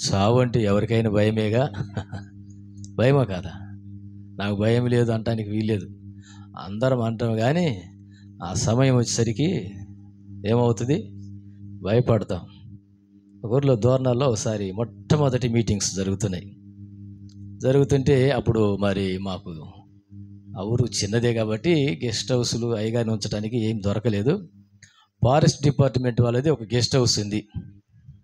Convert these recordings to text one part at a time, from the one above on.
చావు అంటే ఎవరికైనా భయమేగా. భయమా కాదా? నాకు భయం లేదు అంటానికి వీల్లేదు, అందరం అంటాం. కానీ ఆ సమయం వచ్చేసరికి ఏమవుతుంది? భయపడతాం. ఊర్లో దోర్నాల్లో ఒకసారి మొట్టమొదటి మీటింగ్స్ జరుగుతుంటే అప్పుడు మరి మాకు ఆ ఊరు చిన్నదే కాబట్టి గెస్ట్ హౌస్లు అయ్యగారిని ఉంచడానికి ఏం దొరకలేదు. ఫారెస్ట్ డిపార్ట్మెంట్ వాళ్ళది ఒక గెస్ట్ హౌస్ ఉంది.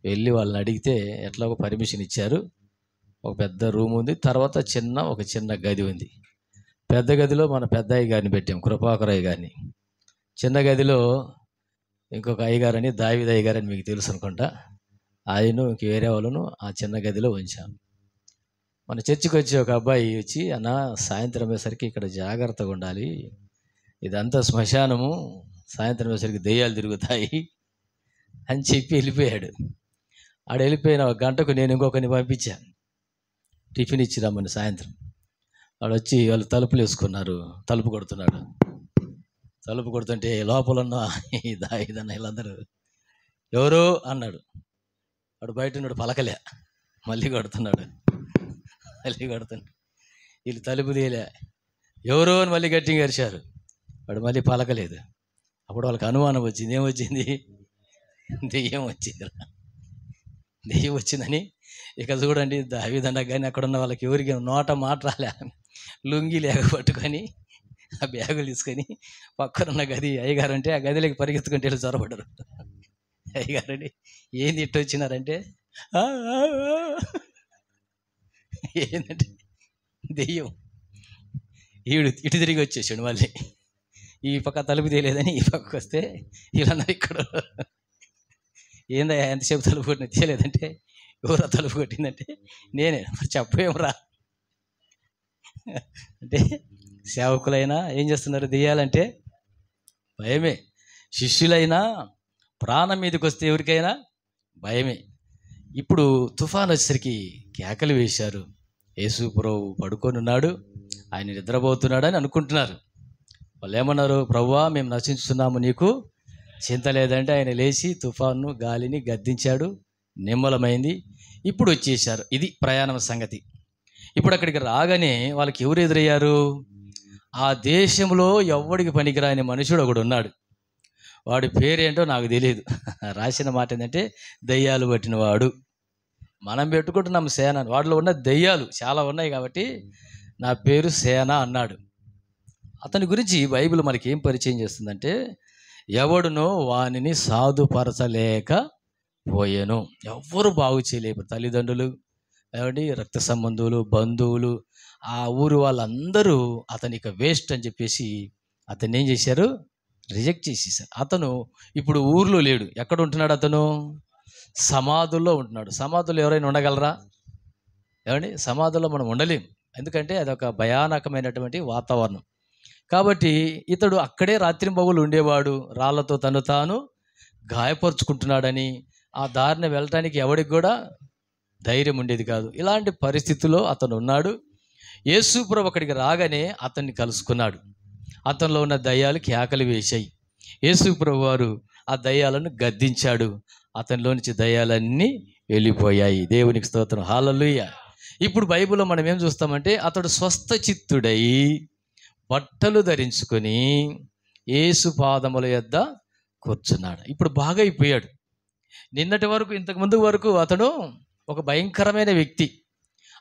వెళ్ళి వాళ్ళని అడిగితే ఎట్లా ఒక పర్మిషన్ ఇచ్చారు. ఒక పెద్ద రూమ్ ఉంది, తర్వాత ఒక చిన్న గది ఉంది. పెద్ద గదిలో మన పెద్ద అయ్యగారిని పెట్టాం, కృపాకర్ అయ్యగారిని. చిన్న గదిలో ఇంకొక అయ్యగారని, దావీద్ అయ్యగారని మీకు తెలుసు అనుకుంటా, ఆయన ఇంక వేరే వాళ్ళను ఆ చిన్న గదిలో ఉంచాం. మన చర్చికి వచ్చి ఒక అబ్బాయి వచ్చి, అన్న సాయంత్రం అయ్యేసరికి ఇక్కడ జాగ్రత్తగా ఉండాలి, ఇదంతా శ్మశానము, సాయంత్రం అయ్యేసరికి దెయ్యాలు తిరుగుతాయి అని చెప్పి వెళ్ళిపోయాడు. ఆడ వెళ్ళిపోయిన ఒక గంటకు నేను ఇంకొకరిని పంపించాను, టిఫిన్ ఇచ్చి రమ్మని. సాయంత్రం వాడు వచ్చి వాళ్ళు తలుపులు వేసుకున్నారు, తలుపు కొడుతున్నాడు. తలుపు కొడుతుంటే లోపల ఉన్న ఇదన్న వీళ్ళందరూ ఎవరు అన్నాడు. వాడు బయట ఉన్నాడు, పలకలే. మళ్ళీ కొడుతున్నాడు. వీళ్ళు తలుపు తీయలే. ఎవరో అని మళ్ళీ గట్టిగా అరిచారు. వాడు మళ్ళీ పలకలేదు. అప్పుడు వాళ్ళకి అనుమానం వచ్చింది. ఏమొచ్చింది? దెయ్యం వచ్చిందని. ఇక చూడండి, దావీదన్న కానీ అక్కడ ఉన్న వాళ్ళకి ఎవరికి నోట మాట రాలే. లుంగి లేక పట్టుకొని ఆ బ్యాగులు తీసుకొని పక్కనున్న గది అయ్యగారు అంటే ఆ గదిలోకి పరిగెత్తుకుంటే వెళ్ళి చొరబడ్డారు. అయ్యగారండి ఏంది ఇట్టు వచ్చినారంటే, ఏంటంటే దెయ్యం. ఈడు ఇటు తిరిగి వచ్చేసాడు. మళ్ళీ ఈ పక్క తలుపు తీయలేదని ఈ పక్కకు వస్తే వీళ్ళందరూ ఇక్కడ, ఏందయ్యా ఎంతసేపు తలుపు కొట్టిన తీయలేదంటే, ఎవరా తలుపు కొట్టిందంటే నేనే. చెప్పేమరా అంటే సేవకులైనా ఏం చేస్తున్నారు? దెయ్యాలంటే భయమే. శిష్యులైనా ప్రాణం మీదకి వస్తే ఎవరికైనా భయమే. ఇప్పుడు తుఫాను వచ్చేసరికి కేకలు వేశారు. యేసు ప్రభువు పడుకొని ఉన్నాడు, ఆయన నిద్రపోతున్నాడు అని అనుకుంటున్నారు. వాళ్ళు ఏమన్నారు? ప్రభువా మేము నశించుతున్నాము, నీకు చింత లేదంటే ఆయన లేచి తుఫాను గాలిని గద్దించాడు, నిమ్మలమైంది. ఇప్పుడు వచ్చేసారు. ఇది ప్రయాణం సంగతి. ఇప్పుడు అక్కడికి రాగానే వాళ్ళకి ఎవరు ఎదురయ్యారు? ఆ దేశంలో ఎవడికి పనికిరాని మనుషుడు ఒకడు ఉన్నాడు. వాడి పేరేంటో నాకు తెలియదు. రాసిన మాట ఏంటంటే దెయ్యాలు పట్టినవాడు. మనం పెట్టుకుంటున్నాం సేన, వాడిలో ఉన్న దెయ్యాలు చాలా ఉన్నాయి కాబట్టి నా పేరు సేన అన్నాడు. అతని గురించి బైబిల్ మనకి ఏం పరిచయం చేస్తుందంటే, ఎవడునో వానిని సాధుపరచలేకపోయాను. ఎవ్వరు బాగు చేయలేరు. తల్లిదండ్రులు, ఏమండి, రక్త సంబంధువులు, బంధువులు, ఆ ఊరు వాళ్ళందరూ అతనికి వేస్ట్ అని చెప్పేసి అతన్ని ఏం చేశారు? రిజెక్ట్ చేసేసారు. అతను ఇప్పుడు ఊర్లో లేడు. ఎక్కడ ఉంటున్నాడు? అతను సమాధుల్లో ఉంటున్నాడు. సమాధుల్లో ఎవరైనా ఉండగలరా? ఏమండి, సమాధుల్లో మనం ఉండలేం. ఎందుకంటే అదొక భయానకమైనటువంటి వాతావరణం. కాబట్టి ఇతడు అక్కడే రాత్రింబవళ్ళు ఉండేవాడు. రాళ్లతో తను తాను గాయపరుచుకుంటున్నాడని ఆ దారిని వెళ్ళటానికి ఎవడికి కూడా ధైర్యం ఉండేది కాదు. ఇలాంటి పరిస్థితుల్లో అతను ఉన్నాడు. యేసు ప్రభు అక్కడికి రాగానే అతన్ని కలుసుకున్నాడు. అతనిలో ఉన్న దయ్యాలు కేకలు వేశాయి. యేసు ప్రభు వారు ఆ దయ్యాలను గద్దించాడు. అతనిలో నుంచి దయ్యాలన్నీ వెళ్ళిపోయాయి. దేవునికి స్తోత్రం, హల్లెలూయా. ఇప్పుడు బైబిల్లో మనం ఏం చూస్తామంటే, అతడు స్వస్థ చిత్తుడై బట్టలు ధరించుకొని యేసు పాదముల యొద్ద కూర్చున్నాడు. ఇప్పుడు బాగా అయిపోయాడు. నిన్నటి వరకు, ఇంతకుముందు వరకు అతడు ఒక భయంకరమైన వ్యక్తి.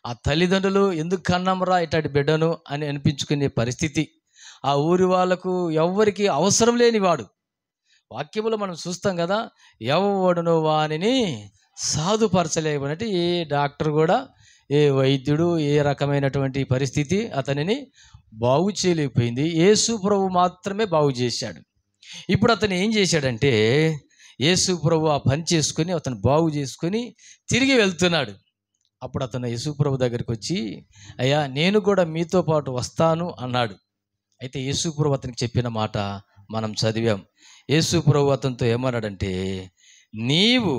ఆ తల్లిదండ్రులు ఎందుకు కన్నాంరా ఇట్లాంటి బిడ్డను అని అనిపించుకునే పరిస్థితి. ఆ ఊరి వాళ్ళకు ఎవ్వరికి అవసరం లేనివాడు. వాక్యములో మనం చూస్తాం కదా, ఎవడును వానిని సాధుపరచలేబట్టి ఏ డాక్టర్ కూడా, ఏ వైద్యుడు, ఏ రకమైనటువంటి పరిస్థితి అతనిని బాగు చేయలేకపోయింది. యేసు ప్రభు మాత్రమే బాగు చేశాడు. ఇప్పుడు అతను ఏం చేశాడంటే, యేసు ప్రభు ఆ పని చేసుకొని అతను బాగు చేసుకొని తిరిగి వెళ్తున్నాడు. అప్పుడు అతను యేసు ప్రభు దగ్గరికి వచ్చి, అయ్యా నేను కూడా మీతో పాటు వస్తాను అన్నాడు. అయితే యేసు ప్రభు అతనికి చెప్పిన మాట మనం చదివాం. యేసు ప్రభు అతనితో ఏమన్నాడంటే, నీవు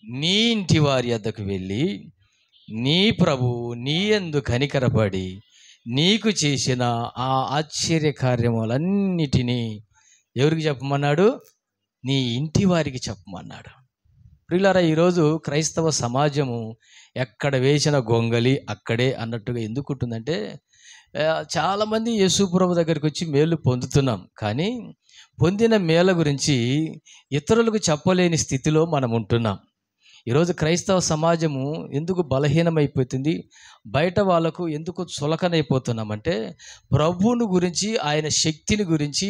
నీ ఇంటి వారి వద్దకు వెళ్ళి నీ ప్రభువు నీ యందు కనికరపడి నీకు చేసిన ఆ ఆశ్చర్య కార్యములన్నిటినీ ఎవరికి చెప్పమన్నాడు? నీ ఇంటి వారికి చెప్పమన్నాడు. ప్రియులారా, ఈరోజు క్రైస్తవ సమాజము ఎక్కడ వేసిన గొంగలి అక్కడే అన్నట్టుగా ఎందుకు ఉంటుందంటే, చాలామంది యేసు ప్రభు దగ్గరికి వచ్చి మేలు పొందుతున్నాం, కానీ పొందిన మేల గురించి ఇతరులకు చెప్పలేని స్థితిలో మనం ఉంటున్నాం. ఈరోజు క్రైస్తవ సమాజము ఎందుకు బలహీనమైపోతుంది, బయట వాళ్ళకు ఎందుకు చులకనైపోతున్నామంటే, ప్రభువుని గురించి, ఆయన శక్తిని గురించి,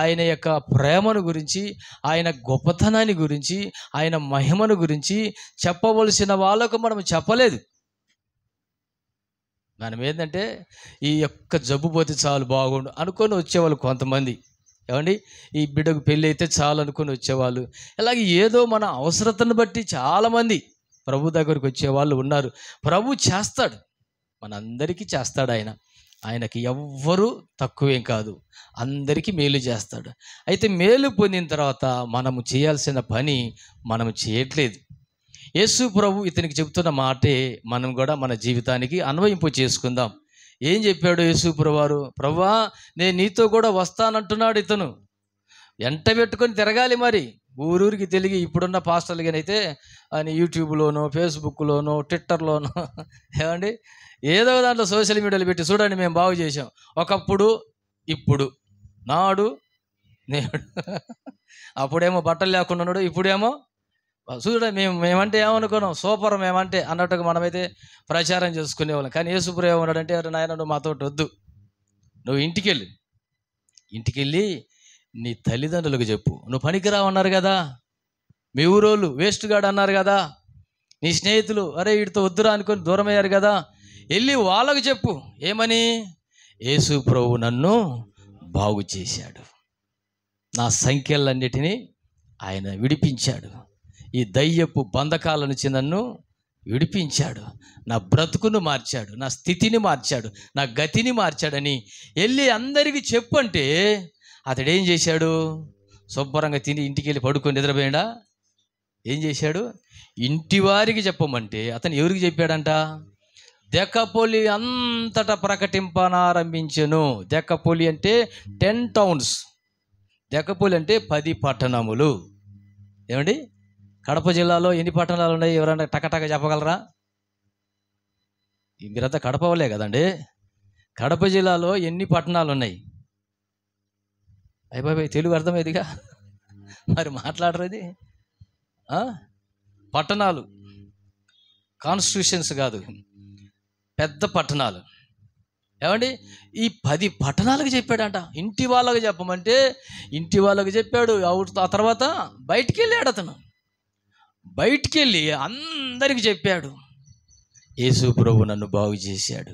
ఆయన యొక్క ప్రేమను గురించి, ఆయన గొప్పతనాన్ని గురించి, ఆయన మహిమను గురించి చెప్పవలసిన వాళ్ళకు మనం చెప్పలేదు. మనం ఏంటంటే, ఈ యొక్క జబ్బు పోతే చాలు బాగుండు అనుకొని వచ్చేవాళ్ళు కొంతమంది. ఏమండి, ఈ బిడ్డకు పెళ్ళి అయితే చాలు అనుకొని వచ్చేవాళ్ళు. అలాగే ఏదో మన అవసరతను బట్టి చాలామంది ప్రభు దగ్గరికి వచ్చేవాళ్ళు ఉన్నారు. ప్రభు చేస్తాడు, మనందరికీ చేస్తాడు. ఆయనకి ఎవ్వరూ తక్కువేం కాదు, అందరికీ మేలు చేస్తాడు. అయితే మేలు పొందిన తర్వాత మనము చేయాల్సిన పని మనం చేయట్లేదు. యేసు ప్రభు ఇతనికి చెబుతున్న మాటే మనం కూడా మన జీవితానికి అన్వయింపు చేసుకుందాం. ఏం చెప్పాడు యేసు ప్రభువారు? ప్రభువా, నేను నీతో కూడా వస్తానంటున్నాడు. ఇతను ఎంట పెట్టుకొని తిరగాలి. మరి ఊరూరికి తెలిగి ఇప్పుడున్న పాస్టర్లుగానైతే అని యూట్యూబ్లోనో, ఫేస్బుక్లోనో, ట్విట్టర్లోనో, ఏమండి, ఏదో దాంట్లో సోషల్ మీడియాలో పెట్టి చూడండి మేము బాగు చేసాం, ఒకప్పుడు ఇప్పుడు నాడు నేడు. అప్పుడేమో బట్టలు లేకుండా ఉన్నాడు, ఇప్పుడేమో చూడండి మేమంటే ఏమనుకున్నాం, సూపర్ మేమంటే అన్నట్టుగా మనమైతే ప్రచారం చేసుకునేవాళ్ళం. కానీ యేసుప్రభు ఏమన్నాడంటే, అరే నాయన, నువ్వు మాతో వద్దు, నువ్వు ఇంటికెళ్ళి నీ తల్లిదండ్రులకు చెప్పు. నువ్వు పనికిరావన్నారు కదా, మీ ఊరోళ్ళు వేస్ట్ గాడు అన్నారు కదా, నీ స్నేహితులు అరే వీడితో వద్దురా అనుకొని దూరం అయ్యారు కదా, వెళ్ళి వాళ్ళకు చెప్పు. ఏమని? యేసు ప్రభు నన్ను బాగు చేశాడు, నా సంఖ్యలన్నిటినీ ఆయన విడిపించాడు, ఈ దయ్యపు బంధకాల నుంచి నన్ను విడిపించాడు, నా బ్రతుకును మార్చాడు, నా స్థితిని మార్చాడు, నా గతిని మార్చాడని వెళ్ళి అందరికీ చెప్పంటే అతడు ఏం చేశాడు? శుభ్రంగా తిని ఇంటికి వెళ్ళి పడుకొని నిద్రపోయాడా? ఏం చేశాడు? ఇంటి వారికి చెప్పమంటే అతను ఎవరికి చెప్పాడంట? దెక్కపొలి అంతటా ప్రకటింపనారంభించెను. దెక్కపొలి అంటే 10 towns. దెక్కపొలి అంటే 10 పట్టణములు. ఏమండి, కడప జిల్లాలో ఎన్ని పట్టణాలు ఉన్నాయి? ఎవరైనా టకటక చెప్పగలరా? మీరంతా కడప వాళ్ళే కదండి. కడప జిల్లాలో ఎన్ని పట్టణాలు ఉన్నాయి? అయిపోయి తెలుగు అర్థమైందిగా, మరి మాట్లాడరు. అది పట్టణాలు, కాన్స్టిట్యూషన్స్ కాదు, పెద్ద పట్టణాలు. ఏమండి, ఈ 10 పట్టణాలకు చెప్పాడంట. ఇంటి వాళ్ళకి చెప్పమంటే ఇంటి వాళ్ళకి చెప్పాడు. ఆ తర్వాత బయటికి వెళ్ళాడు. అతను బయటికి వెళ్ళి అందరికి చెప్పాడు, యేసు ప్రభు నన్ను బాగు చేశాడు,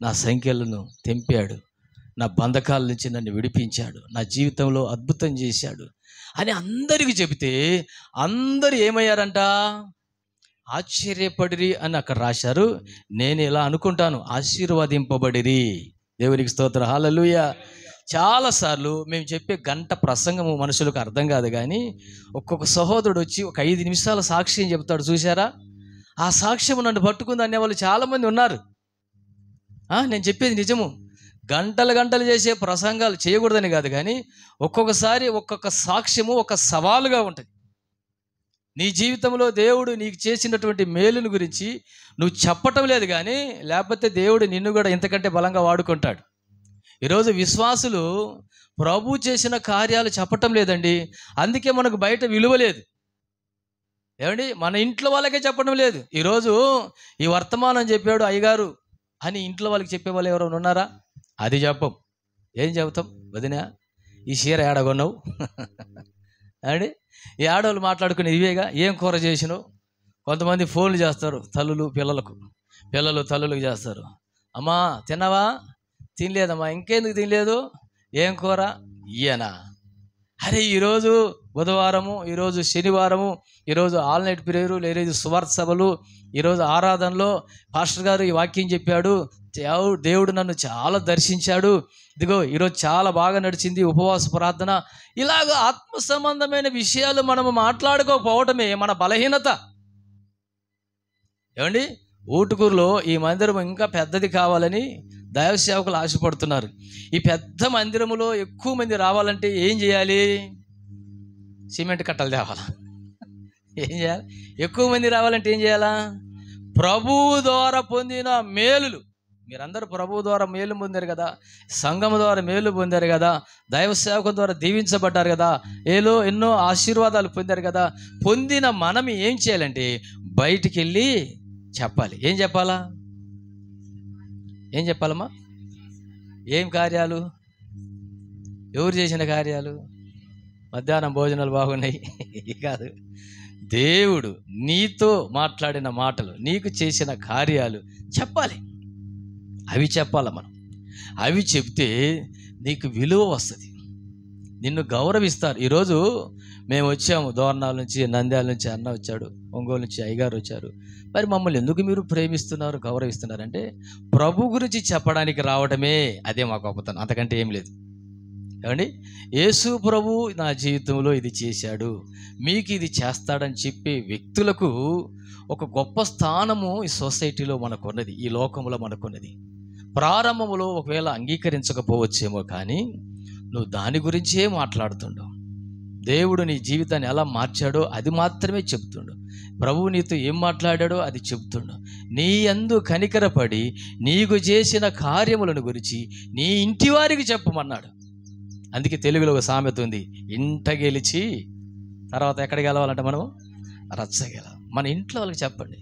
నా సంఖ్యలను తెంపాడు, నా బంధకాల నుంచి నన్ను విడిపించాడు, నా జీవితంలో అద్భుతం చేశాడు అని అందరికీ చెబితే అందరూ ఏమయ్యారంట? ఆశ్చర్యపడిరి అని అక్కడ రాశారు. నేను ఇలా అనుకుంటాను, ఆశీర్వదింపబడిరి. దేవునికి స్తోత్రం, హల్లెలూయా. చాలాసార్లు మేము చెప్పే గంట ప్రసంగము మనుషులకు అర్థం కాదు, కానీ ఒక్కొక్క సహోదరుడు వచ్చి ఒక 5 నిమిషాల సాక్ష్యం చెప్తాడు. చూసారా, ఆ సాక్ష్యం నన్ను పట్టుకుంది అనేవాళ్ళు చాలామంది ఉన్నారు. నేను చెప్పేది నిజము. గంటలు గంటలు చేసే ప్రసంగాలు చేయకూడదని కాదు, కానీ ఒక్కొక్కసారి ఒక్కొక్క సాక్ష్యము ఒక సవాలుగా ఉంటుంది. నీ జీవితంలో దేవుడు నీకు చేసినటువంటి మేలుని గురించి నువ్వు చెప్పటం లేదు, కానీ లేకపోతే దేవుడు నిన్ను కూడా ఇంతకంటే బలంగా వాడుకుంటాడు. ఈరోజు విశ్వాసులు ప్రభు చేసిన కార్యాలు చెప్పటం లేదండి, అందుకే మనకు బయట విలువ లేదు. ఏమండి, మన ఇంట్లో వాళ్ళకే చెప్పడం లేదు. ఈరోజు ఈ వర్తమానం చెప్పాడు అయ్యగారు అని ఇంట్లో వాళ్ళకి చెప్పేవాళ్ళు ఎవరైనా ఉన్నారా? అది చెప్పం. ఏం చెబుతాం? వదినా, ఈ చీర ఏడగొన్నావు అండి. ఈ ఆడవాళ్ళు మాట్లాడుకుని ఇవేగా, ఏం కూర చేసినావు. కొంతమంది ఫోన్లు చేస్తారు తల్లులు పిల్లలకు, పిల్లలు తల్లులకు చేస్తారు. అమ్మా తిన్నావా? తినలేదమ్మా. ఇంకెందుకు తినలేదు? ఏం కూర? ఇయ్యనా? అరే ఈరోజు బుధవారము, ఈరోజు శనివారము, ఈరోజు ఆల్ నైట్ ప్రేయరు, ఈరోజు సువార్త సభలు, ఈరోజు ఆరాధనలో పాస్టర్ గారు ఈ వాక్యం చెప్పాడు, దేవుడు నన్ను చాలా దర్శించాడు, ఇదిగో ఈరోజు చాలా బాగా నడిచింది ఉపవాస ప్రార్థన. ఇలాగ ఆత్మ సంబంధమైన విషయాలు మనము మాట్లాడుకోకపోవటమే మన బలహీనత. ఏమండి, ఊటుకూరులో ఈ మందిరం ఇంకా పెద్దది కావాలని దైవ సేవకులు ఆశపడుతున్నారు. ఈ పెద్ద మందిరములో ఎక్కువ మంది రావాలంటే ఏం చేయాలి? సిమెంట్ కట్టలు తేవాలా? ఏం చేయాలి? ఎక్కువ మంది రావాలంటే ఏం చేయాలా? ప్రభువు ద్వారా పొందిన మేలులు. మీరందరూ ప్రభువు ద్వారా మేలు పొందారు కదా, సంఘం ద్వారా మేలు పొందారు కదా, దైవ సేవకుల ద్వారా దీవించబడ్డారు కదా, ఎన్నో ఆశీర్వాదాలు పొందారు కదా. పొందిన మనం ఏం చేయాలంటే బయటికి వెళ్ళి చెప్పాలి. ఏం చెప్పాలా? ఏం చెప్పాలమ్మా? ఏం కార్యాలు? ఎవరు చేసిన కార్యాలు? మధ్యాహ్నం భోజనాలు బాగున్నాయి కాదు, దేవుడు నీతో మాట్లాడిన మాటలు, నీకు చేసిన కార్యాలు చెప్పాలి. అవి చెప్పాలి మనం. అవి చెప్తే నీకు విలువ వస్తుంది, నిన్ను గౌరవిస్తారు. ఈరోజు మేము వచ్చాము దోర్నాల నుంచి, నంద్యాల నుంచి అన్న వచ్చాడు, ఒంగోలు నుంచి అయ్యగారు వచ్చారు. మరి మమ్మల్ని ఎందుకు మీరు ప్రేమిస్తున్నారు, గౌరవిస్తున్నారంటే ప్రభు గురించి చెప్పడానికి రావడమే, అదే మా గొప్పతనం, అంతకంటే ఏం లేదు. ఏమండి, యేసు ప్రభు నా జీవితంలో ఇది చేశాడు, మీకు ఇది చేస్తాడని చెప్పే వ్యక్తులకు ఒక గొప్ప స్థానము ఈ సొసైటీలో మనకున్నది, ఈ లోకంలో మనకున్నది. ప్రారంభంలో ఒకవేళ అంగీకరించకపోవచ్చేమో, కానీ నువ్వు దాని గురించే మాట్లాడుతుండవు. దేవుడు నీ జీవితాన్ని ఎలా మార్చాడో అది మాత్రమే చెప్తుండు. ప్రభువు నీతో ఏం మాట్లాడాడో అది చెప్తుండు. నీ యందు కనికరపడి నీకు చేసిన కార్యములను గురించి నీ ఇంటి వారికి చెప్పమన్నాడు. అందుకే తెలుగులో ఒక సామెత ఉంది, ఇంట గెలిచి తర్వాత ఎక్కడ గెలవాలంటే మనం రచ్చగెల. మన ఇంట్లో వాళ్ళకి చెప్పండి.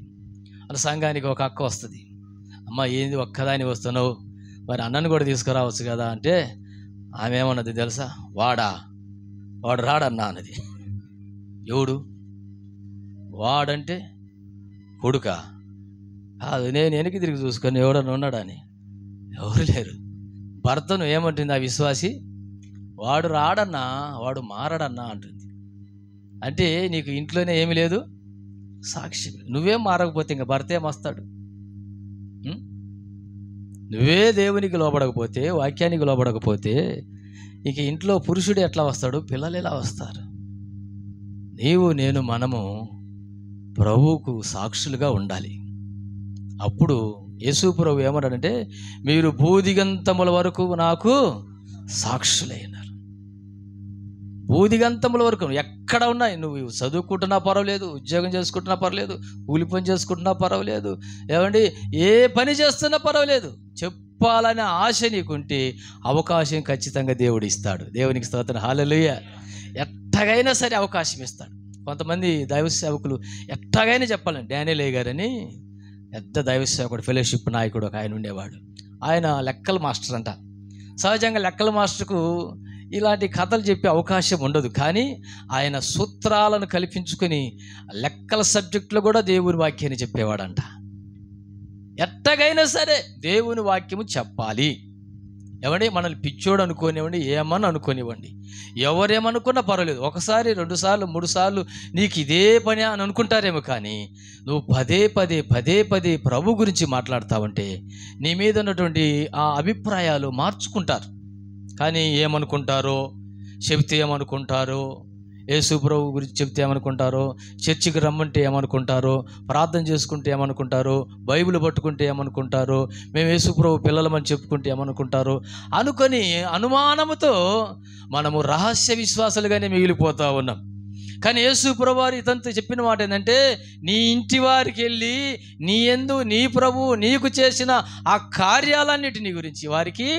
మన సంఘానికి ఒక అక్క వస్తుంది, అమ్మ ఏంది ఒక్కదాని వస్తున్నావు, మరి అన్నను కూడా తీసుకురావచ్చు కదా అంటే ఆమె ఏమన్నది తెలుసా? వాడు రాడన్నా అన్నది. ఎవడు వాడంటే? కొడుకా? కాదు, నేను వెనక్కి తిరిగి చూసుకొని ఎవడన్నా ఉన్నాడా అని. ఎవరు లేరు. భర్తను ఏమంటుంది ఆ విశ్వాసి? వాడు రాడన్నా, వాడు మారడన్నా అంటుంది. అంటే నీకు ఇంట్లోనే ఏమి లేదు, సాక్షి. నువ్వేం మారకపోతే ఇంకా భర్త ఏమొస్తాడు? నువ్వే దేవునికి లోబడకపోతే, వాక్యానికి లోబడకపోతే ఇక ఇంట్లో పురుషుడు ఎట్లా వస్తాడు, పిల్లలు ఎలా వస్తారు? మనము ప్రభువుకు సాక్షులుగా ఉండాలి. అప్పుడు యేసు ప్రభు ఏమన్నాడంటే, మీరు భూదిగంతముల వరకు నాకు సాక్షులైనారు. భూదిగంతముల వరకు ఎక్కడ ఉన్నాయి, నువ్వు చదువుకుంటున్నా పర్వాలేదు, ఉద్యోగం చేసుకుంటున్నా పర్వాలేదు, కూలి పని చేసుకుంటున్నా పర్వాలేదు, ఏమండి ఏ పని చేస్తున్నా పర్వాలేదు, చెప్పాలనే ఆశ నీకుంటే అవకాశం ఖచ్చితంగా దేవుడు ఇస్తాడు. దేవునికి స్తోత్రం, హల్లెలూయా. ఎట్టగైనా సరే అవకాశం ఇస్తాడు. కొంతమంది దైవ సేవకులు ఎట్టగైనా చెప్పాలని, డానియల్ గారని పెద్ద దైవ సేవకుడు, ఫెలోషిప్ నాయకుడు ఒక ఆయన ఉండేవాడు. ఆయన లెక్కల మాస్టర్ అంట. సహజంగా లెక్కల మాస్టర్కు ఇలాంటి కథలు చెప్పే అవకాశం ఉండదు, కానీ ఆయన సూత్రాలను కల్పించుకొని లెక్కల సబ్జెక్టులో కూడా దేవుని వాక్యాన్ని చెప్పేవాడంట. ఎట్టగైనా సరే దేవుని వాక్యము చెప్పాలి. ఏమండి, మనల్ని పిచ్చోడు అనుకోనివ్వండి, ఏమని అనుకోనివ్వండి, ఎవరేమనుకున్నా పర్వాలేదు. ఒకసారి, 2 సార్లు, 3 సార్లు నీకు ఇదే పని అని అనుకుంటారేమో, కానీ నువ్వు పదే పదే ప్రభు గురించి మాట్లాడతావంటే నీ మీద ఉన్నటువంటి ఆ అభిప్రాయాలు మార్చుకుంటారు. కానీ ఏమనుకుంటారో, చెబితే ఏమనుకుంటారో, యేసు ప్రభు గురించి చెప్తే ఏమనుకుంటారో, చర్చికి రమ్మంటే ఏమనుకుంటారో, ప్రార్థన చేసుకుంటే ఏమనుకుంటారో, బైబిల్ పట్టుకుంటే ఏమనుకుంటారో, మేము యేసు ప్రభు పిల్లలమని చెప్పుకుంటే ఏమనుకుంటారో అనుకొని అనుమానముతో మనము రహస్య విశ్వాసాలుగానే మిగిలిపోతూ ఉన్నాం. కానీ యేసు ప్రభు వారు ఇతనితో చెప్పిన మాట ఏంటంటే, నీ ఇంటి వారికి వెళ్ళి నీ యందు నీ ప్రభు నీకు చేసిన ఆ కార్యాలన్నిటిని గురించి వారికి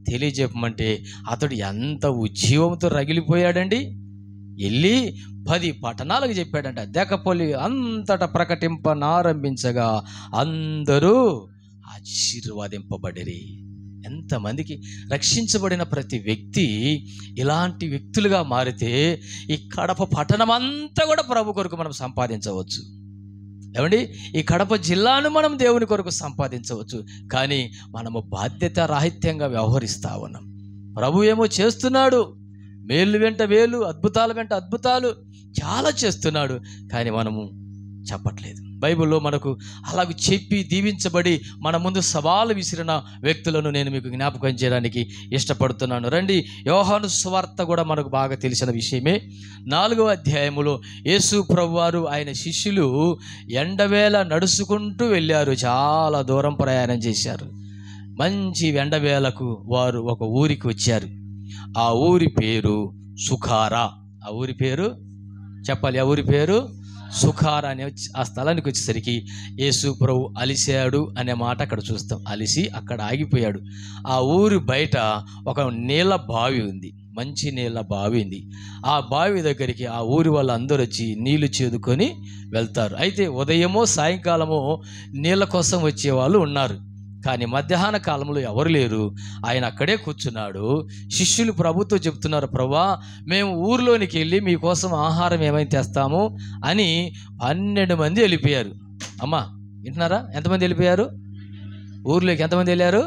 తెలియజెప్పమంటే అతడు ఎంత ఉజ్జీవంతో రగిలిపోయాడండి. వెళ్ళి 10 పట్టణాలకు చెప్పాడంట. దెకపొలి అంతటా ప్రకటింపనారంభించగా అందరూ ఆశీర్వాదింపబడిరి. ఎంతమందికి రక్షించబడిన ప్రతి వ్యక్తి ఇలాంటి వ్యక్తులుగా మారితే ఈ కడప పట్టణం అంతా కూడా ప్రభు కొరకు మనం సంపాదించవచ్చు. ఏమండి, ఈ కడప జిల్లాను మనం దేవుని కొరకు సంపాదించవచ్చు. కానీ మనము బాధ్యత రాహిత్యంగా వ్యవహరిస్తూ ఉన్నాం. ప్రభు ఏమో చేస్తున్నాడు, మేలు వెంట మేలు, అద్భుతాల వెంట అద్భుతాలు చాలా చేస్తున్నాడు, కానీ మనము చెప్పట్లేదు. బైబిల్లో మనకు అలాగ చెప్పి దీవించబడి మన ముందు సవాలు విసిరిన వ్యక్తులను నేను మీకు జ్ఞాపకం చేయడానికి ఇష్టపడుతున్నాను. రండి, యోహాను సువార్త కూడా మనకు బాగా తెలిసిన విషయమే. 4వ అధ్యాయములో యేసు ప్రభువారు ఆయన శిష్యులు ఎండవేళ నడుచుకుంటూ వెళ్ళారు. చాలా దూరం ప్రయాణం చేశారు. మంచి ఎండవేళకు వారు ఒక ఊరికి వచ్చారు. ఆ ఊరి పేరు సుఖారా. ఆ ఊరి పేరు చెప్పాలి. ఆ ఊరి పేరు సుఖార అనే ఆ స్థలానికి వచ్చేసరికి యేసు ప్రభు అలిశాడు అనే మాట అక్కడ చూస్తాం. అలిసి అక్కడ ఆగిపోయాడు. ఆ ఊరి బయట ఒక నీళ్ళ బావి ఉంది, మంచి నీళ్ళ బావి ఉంది. ఆ బావి దగ్గరికి ఆ ఊరి వాళ్ళందరూ వచ్చి నీళ్లు చేదుకొని వెళ్తారు. అయితే ఉదయమో సాయంకాలమో నీళ్ళ కోసం వచ్చేవాళ్ళు ఉన్నారు, కానీ మధ్యాహ్న కాలంలో ఎవరు లేరు. ఆయన అక్కడే కూర్చున్నాడు. శిష్యులు ప్రభుతో చెప్తున్నారు, ప్రభా మేము ఊరిలోనికి వెళ్ళి మీకోసం ఆహారం ఏమైనా తెస్తాము అని 12 మంది వెళ్ళిపోయారు. అమ్మా వింటున్నారా? ఎంతమంది వెళ్ళిపోయారు? ఊర్లోకి ఎంతమంది వెళ్ళారు?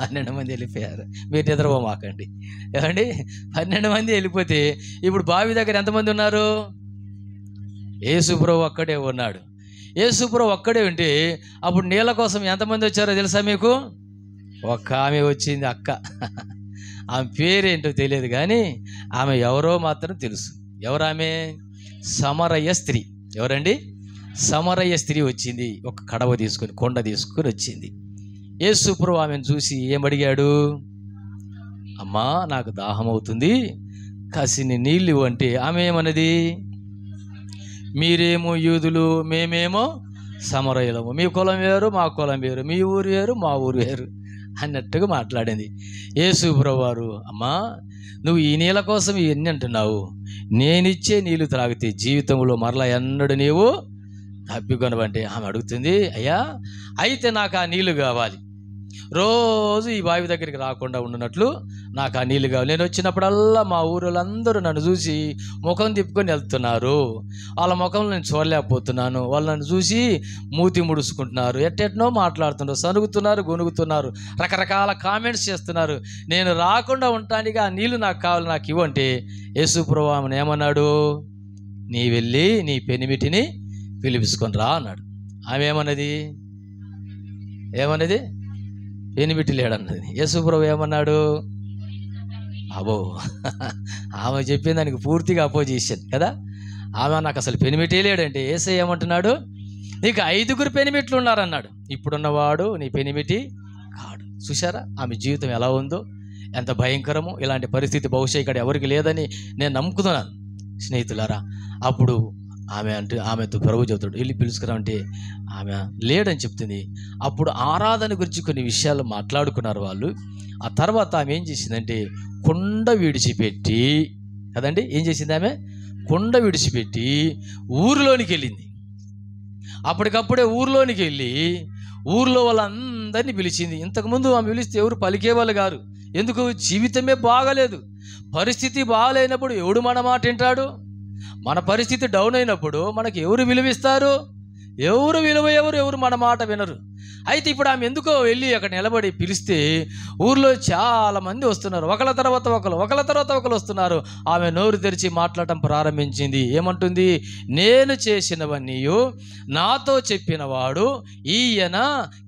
12 మంది వెళ్ళిపోయారు. మీరు నిద్రపోమాకండి. ఏమండి, 12 మంది వెళ్ళిపోతే ఇప్పుడు బావి దగ్గర ఎంతమంది ఉన్నారు? యేసు ప్రభు అక్కడే ఉన్నాడు. యేసు ప్రభు అక్కడే ఉంటే అప్పుడు నీళ్ళ కోసం ఎంతమంది వచ్చారో తెలుసా మీకు? ఒక్క ఆమె వచ్చింది, అక్క. ఆమె పేరేంటో తెలియదు కానీ ఆమె ఎవరో మాత్రం తెలుసు. ఎవరామె? సమరయ్య స్త్రీ. ఎవరండి? సమరయ్య స్త్రీ వచ్చింది. ఒక కడవ తీసుకొని, కొండ తీసుకొని వచ్చింది. యేసు ప్రభు ఆమెను చూసి ఏమడిగాడు? అమ్మా నాకు దాహం అవుతుంది, కాసిని నీళ్ళు అంటే ఆమె ఏమన్నది? మీరేమో యూదులు, మేమేమో సమరయులము, మీ కులం వేరు మా కులం వేరు, మీ ఊరు వేరు మా ఊరు వేరు అన్నట్టుగా మాట్లాడింది. యేసు ప్రభువారు, అమ్మా నువ్వు ఈ నీళ్ళ కోసం ఇవన్నీ అంటున్నావు, నేనిచ్చే నీళ్లు త్రాగితే జీవితంలో మరలా ఎన్నడూ నీవు తప్పికొనవంటే. ఆమె అడుగుతుంది, అయ్యా అయితే నాకు ఆ నీళ్లు కావాలి, రోజు ఈ బావి దగ్గరికి రాకుండా ఉండినట్లు నాకు ఆ నీళ్ళు కావాలి. నేను వచ్చినప్పుడల్లా మా ఊళ్ళందరూ నన్ను చూసి ముఖం తిప్పుకొని వెళ్తున్నారు, వాళ్ళ ముఖంలో నేను చూడలేకపోతున్నాను, వాళ్ళు నన్ను చూసి మూతి ముడుచుకుంటున్నారు, ఎట్టెట్నో మాట్లాడుతున్నారు, సనుగుతున్నారు, గొనుగుతున్నారు, రకరకాల కామెంట్స్ చేస్తున్నారు. నేను రాకుండా ఉండటానికి ఆ నీళ్ళు నాకు కావాలి, నాకు ఇవ్వంటే యేసు ప్రభువు ఆమెను ఏమన్నాడు? నీ వెళ్ళి నీ పెనిమిటిని పిలిపించుకొని రా అన్నాడు. ఆమె ఏమన్నది? పెనిమిటి లేడన్నది. యేసు ప్రభు ఏమన్నాడు? అబో, ఆమె చెప్పిన దానికి పూర్తిగా అపోజిషన్ కదా. ఆమె నాకు అసలు పెనిమిటే లేడంటే యేసయ్య ఏమంటున్నాడు? నీకు 5 పెనిమిట్లు ఉన్నారన్నాడు, ఇప్పుడున్నవాడు నీ పెనిమిటి కాడు. చూశారా ఆమె జీవితం ఎలా ఉందో, ఎంత భయంకరమో. ఇలాంటి పరిస్థితి బహుశా ఇక్కడ ఎవరికి లేదని నేను నమ్ముకుతున్నాను స్నేహితులారా. అప్పుడు ఆమెతో ప్రభు చెబుతాడు, వెళ్ళి పిలుచుకురామంటే ఆమె లేడని చెప్తుంది. అప్పుడు ఆరాధన గురించి కొన్ని విషయాలు మాట్లాడుకున్నారు వాళ్ళు. ఆ తర్వాత ఆమె ఏం చేసిందంటే కుండ విడిచిపెట్టి, కదండి ఏం చేసింది ఆమె? కుండ విడిచిపెట్టి ఊరిలోనికి వెళ్ళింది. అప్పటికప్పుడే ఊరిలోనికి వెళ్ళి ఊర్లో వాళ్ళందరినీ పిలిచింది. ఇంతకుముందు ఆమె పిలిస్తే ఎవరు పలికేవాళ్ళు కాదు. ఎందుకు? జీవితమే బాగలేదు, పరిస్థితి బాగలేనప్పుడు ఎవడు మన మాట వింటాడు? మన పరిస్థితి డౌన్ అయినప్పుడు మనకి ఎవరు విలువిస్తారు? ఎవరు మన మాట వినరు. అయితే ఇప్పుడు ఆమె ఎందుకో వెళ్ళి అక్కడ నిలబడి పిలిస్తే ఊర్లో చాలా మంది వస్తున్నారు, ఒకళ్ళ తర్వాత ఒకరు వస్తున్నారు. ఆమె నోరు తెరిచి మాట్లాడటం ప్రారంభించింది. ఏమంటుంది? నేను చేసినవన్నీ నాతో చెప్పినవాడు ఈయన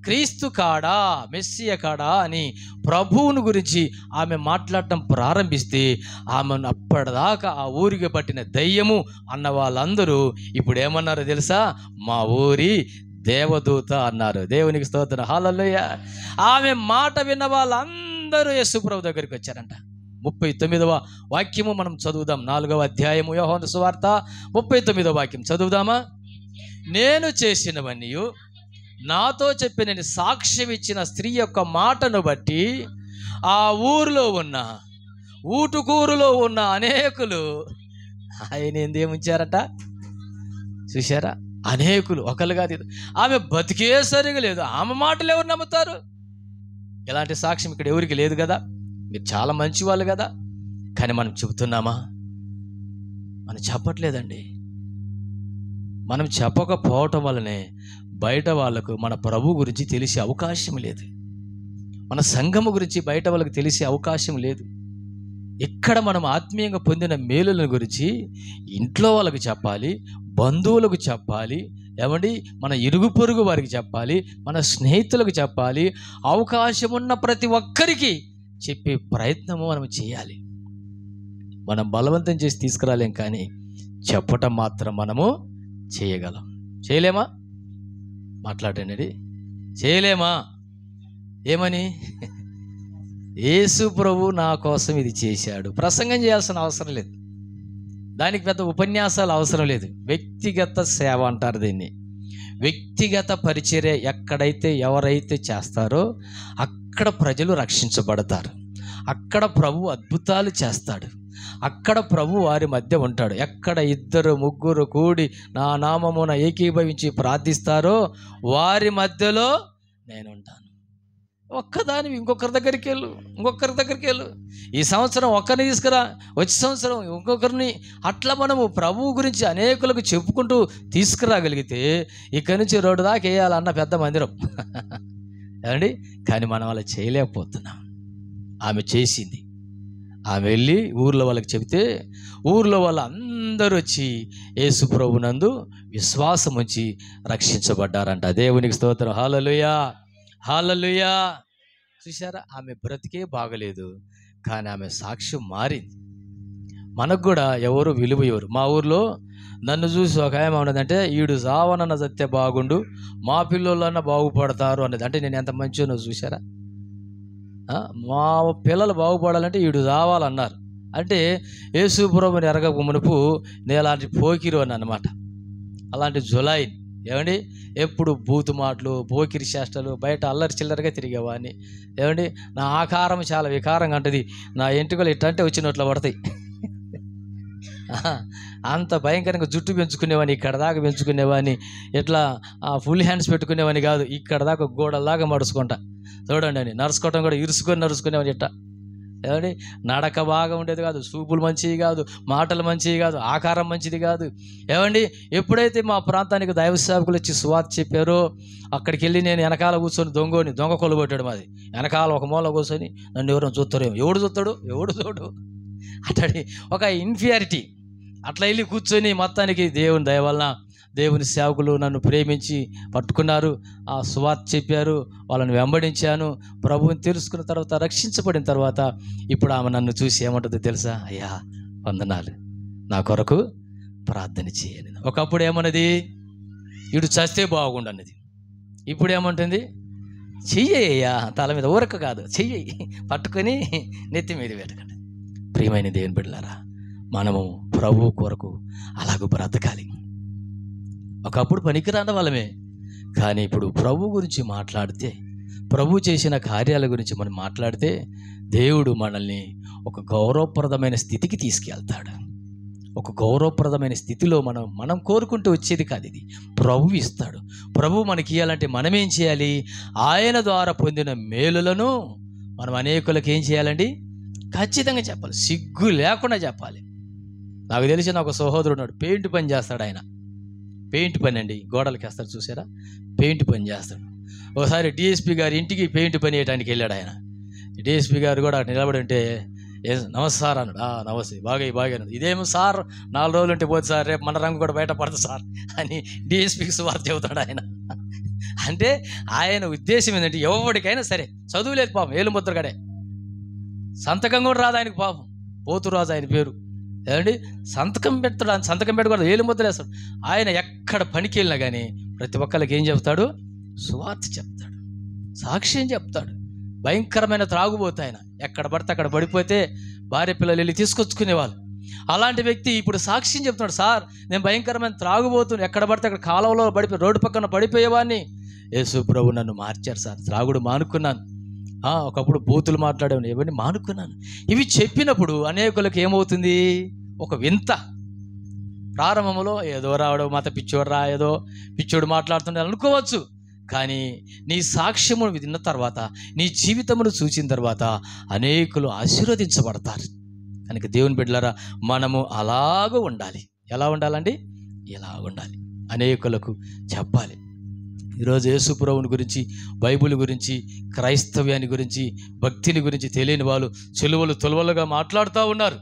క్రీస్తు కాడా, మెస్సియ కాడా అని ప్రభువుని గురించి ఆమె మాట్లాడటం ప్రారంభిస్తే ఆమెను అప్పటిదాకా ఆ ఊరికి పట్టిన దయ్యము అన్న వాళ్ళందరూ ఇప్పుడు ఏమన్నారో తెలుసా? మా ఊరి దేవదూత అన్నారు. దేవునికి స్తోత్రం, హల్లెలూయా. ఆమె మాట విన్న వాళ్ళందరూ యేసు ప్రభు దగ్గరికి వచ్చారంట. 39వ వాక్యము మనం చదువుదాం. 4వ అధ్యాయము యోహాను సువార్త 39వ వాక్యం చదువుదామా? నేను చేసినవన్నీ నాతో చెప్పిన సాక్ష్యం ఇచ్చిన స్త్రీ యొక్క మాటను బట్టి ఆ ఊరిలో ఉన్న ఊటుకూరులో ఉన్న అనేకులు ఆయన ఏందేముంచారట? చూశారా? అనేకులు, ఒకళ్ళు కాదు. ఆమె బతికే సరిగా లేదు, ఆమె మాటలు ఎవరు నమ్ముతారు? ఇలాంటి సాక్ష్యం ఇక్కడ ఎవరికి లేదు కదా. మీరు చాలా మంచి వాళ్ళు కదా, కానీ మనం చెబుతున్నామా? మనం చెప్పట్లేదండి. మనం చెప్పకపోవటం వల్లనే బయట వాళ్ళకు మన ప్రభు గురించి తెలిసే అవకాశం లేదు, మన సంఘము గురించి బయట వాళ్ళకి తెలిసే అవకాశం లేదు. ఇక్కడ మనం ఆత్మీయంగా పొందిన మేలుల గురించి ఇంట్లో వాళ్ళకి చెప్పాలి, బంధువులకు చెప్పాలి, ఏమండి మన ఇరుగు పొరుగు వారికి చెప్పాలి, మన స్నేహితులకు చెప్పాలి, అవకాశం ఉన్న ప్రతి ఒక్కరికి చెప్పే ప్రయత్నము మనం చేయాలి. మనం బలవంతం చేసి తీసుకురాలేం, కానీ చెప్పటం మాత్రం మనము చేయగలం. చేయలేమా? మాట్లాడండి. చేయలేమా? ఏమని? యేసు ప్రభు నా కోసం ఇది చేశాడు. ప్రసంగం చేయాల్సిన అవసరం లేదు. దానికి పెద్ద ఉపన్యాసాలు అవసరం లేదు. వ్యక్తిగత సేవ అంటారు దీన్ని. వ్యక్తిగత పరిచర్య ఎక్కడైతే ఎవరైతే చేస్తారో అక్కడ ప్రజలు రక్షించబడతారు. అక్కడ ప్రభు అద్భుతాలు చేస్తాడు. అక్కడ ప్రభు వారి మధ్య ఉంటాడు. ఎక్కడ 2-3 కూడి నా నామమున ఏకీభవించి ప్రార్థిస్తారో వారి మధ్యలో నేను ఉంటాను. ఒక్కదాని ఇంకొకరి దగ్గరికి వెళ్ళు. ఈ సంవత్సరం ఒక్కరిని తీసుకురా, వచ్చే సంవత్సరం ఇంకొకరిని. అట్లా మనము ప్రభువు గురించి అనేకులకు చెప్పుకుంటూ తీసుకురాగలిగితే ఇక్కడి నుంచి రోడ్డు దాకా వేయాలన్న పెద్ద మందిరం ఏమండి. కానీ మనం అలా చేయలేకపోతున్నాం. ఆమె చేసింది. ఆమె వెళ్ళి ఊర్లో వాళ్ళకి చెబితే ఊర్లో వాళ్ళందరూ వచ్చి యేసు ప్రభునందు విశ్వాసం ఉంచి రక్షించబడ్డారంట. దేవునికి స్తోత్రం. హల్లెలూయా, హల్లెలూయా. చూసారా, ఆమె బ్రతికే బాగలేదు కానీ ఆమె సాక్ష్యం మారింది. మనకు కూడా ఎవరు విలువ ఇవ్వరు. మా ఊర్లో నన్ను చూసి ఒక ఆమె ఉన్నదంటే, ఈడు సావనన్న సత్య బాగుండు, మా పిల్లలన్నా బాగుపడతారు అన్నది. అంటే నేను ఎంత మంచిగా చూసారా, మా పిల్లలు బాగుపడాలంటే ఈడు రావాలన్నారు. అంటే యేసు ప్రభువుని ఎరగక మునుపు నేను అలాంటి పోకిరు అని అన్నమాట. అలాంటి జులాయి ఏమండి, ఎప్పుడు బూతు మాటలు, పోకిరి చేష్టలు, బయట అల్లరి చిల్లరగా తిరిగేవాడిని. ఏమండి, నా ఆకారం చాలా వికారంగా ఉంటుంది. నా ఎంటుకలు ఇట్టంటే వచ్చినట్లు పడతాయి. అంత భయంకరంగా జుట్టు పెంచుకునేవాడిని, ఇక్కడ దాకా పెంచుకునేవాడిని. ఇట్లా ఫుల్ హ్యాండ్స్ పెట్టుకునేవాడిని కాదు, ఇక్కడ దాకా గోడల్లాగా మడుచుకుంటా. చూడండి అని నడుచుకోవటం కూడా ఇరుసుకొని నడుచుకునేవాడిని. ఇట్ట ఏమండి, నడక బాగా ఉండేది కాదు, చూపులు మంచివి కాదు, మాటలు మంచివి కాదు, ఆకారం మంచిది కాదు. ఏమండి, ఎప్పుడైతే మా ప్రాంతానికి దైవ సేవకులు వచ్చి సువార్త చెప్పారో అక్కడికి వెళ్ళి నేను వెనకాల కూర్చొని దొంగ కొలుగొట్టాడు. మాది వెనకాల ఒక మూల కూర్చొని నన్ను ఎవరైనా చూస్తారేమో, ఎవడు చూడు అతడి ఒక ఇన్ఫీరియారిటీ. అట్లా వెళ్ళి కూర్చొని మొత్తానికి దేవుని దయ వలన దేవుని సేవకులు నన్ను ప్రేమించి పట్టుకున్నారు, ఆ సువార్త చెప్పారు, వాళ్ళని వెంబడించాను. ప్రభువుని తెలుసుకున్న తర్వాత, రక్షించబడిన తర్వాత ఇప్పుడు ఆమె నన్ను చూసి ఏమంటుందో తెలుసా? అయ్యా వందనాలు, నా కొరకు ప్రార్థన చేయని. ఒకప్పుడు ఏమన్నది, ఇడు చస్తే బాగుండు అన్నది. ఇప్పుడు ఏమంటుంది? చెయ్యయ్యా, తల మీద ఊరక కాదు, చెయ్యి పట్టుకొని నెత్తి మీద పెట్టకండి. ప్రియమైన దేవుని బిడ్డలారా, మనము ప్రభువు కొరకు అలాగూ బ్రతకాలి. ఒకప్పుడు పనికిరాని వాళ్ళమే, కానీ ఇప్పుడు ప్రభు గురించి మాట్లాడితే, ప్రభు చేసిన కార్యాల గురించి మనం మాట్లాడితే దేవుడు మనల్ని ఒక గౌరవప్రదమైన స్థితికి తీసుకెళ్తాడు. ఒక గౌరవప్రదమైన స్థితిలో మనం కోరుకుంటూ వచ్చేది కాదు, ఇది ప్రభు ఇస్తాడు. ప్రభు మనకి ఇవ్వాలంటే మనం ఏం చేయాలి? ఆయన ద్వారా పొందిన మేలులను మనం అనేకులకు ఏం చేయాలండి? ఖచ్చితంగా చెప్పాలి, సిగ్గు లేకుండా చెప్పాలి. నాకు తెలిసిన ఒక సహోదరుడు ఉన్నాడు, పెయింట్ పని చేస్తాడు. ఆయన పెయింట్ పని అండి, గోడలకి వేస్తాడు చూసారా, పెయింట్ పని చేస్తాడు. ఒకసారి డిఎస్పి గారి ఇంటికి పెయింట్ పని వేయడానికి వెళ్ళాడు ఆయన. డిఎస్పి గారు కూడా నిలబడి ఉంటే, నమస్తే సార్ అన్నాడు. నమస్తే, బాగా అన్నాడు. ఇదేమో సార్ 4 రోజులు ఉంటే పోదు సార్, రేపు మన రంగు కూడా బయట పడుతుంది సార్ అని డిఎస్పికి సువార్త చెబుతాడు ఆయన. అంటే ఆయన ఉద్దేశం ఏంటంటే, ఎవరికైనా సరే చదువు లేదు పాపం, ఏలుముద్రగాడే, సంతకం కూడా రాదు ఆయనకు పాపం, పోతురాజు ఆయన పేరు. ఏమండి, సంతకం పెట్టకూడదు, ఏలుముద్ర వేస్తాడు. ఆయన ఎక్కడ పనికి వెళ్ళినా కానీ ప్రతి ఒక్కరికి ఏం చెప్తాడు? సువార్త చెప్తాడు, సాక్ష్యం చెప్తాడు. భయంకరమైన త్రాగుబోతు ఆయన. ఎక్కడ పడితే అక్కడ పడిపోతే భార్య పిల్లలు వెళ్ళి తీసుకొచ్చుకునేవాళ్ళు. అలాంటి వ్యక్తి ఇప్పుడు సాక్ష్యం చెప్తున్నాడు, సార్ నేను భయంకరమైన త్రాగుబోతున్నాను, ఎక్కడ పడితే అక్కడ కాలువలో పడిపోయి రోడ్డు పక్కన పడిపోయేవాడిని, యేసు ప్రభు నన్ను మార్చారు సార్, త్రాగుడు మానుకున్నాను, ఒకప్పుడు బూతులు మాట్లాడేవాడిని, ఇవన్నీ మానుకున్నాను. ఇవి చెప్పినప్పుడు అనేకులకు ఏమవుతుంది? ఒక వింత. ప్రారంభంలో ఏదో రావడం, మత పిచ్చోడు ఏదో పిచ్చోడు మాట్లాడుతుండే అనుకోవచ్చు. కానీ నీ సాక్ష్యము విన్న తర్వాత, నీ జీవితమును చూసిన తర్వాత అనేకులు ఆశీర్వదించబడతారు. కనుక దేవుని బిడ్డలారా, మనము అలాగ ఉండాలి. ఎలా ఉండాలండి? ఇలా ఉండాలి, అనేకులకు చెప్పాలి. ఈరోజు యేసు ప్రభువుని గురించి, బైబిల్ గురించి, క్రైస్తవ్యాన్ని గురించి, భక్తిని గురించి తెలియని వాళ్ళు తులవలుగా మాట్లాడుతూ ఉన్నారు.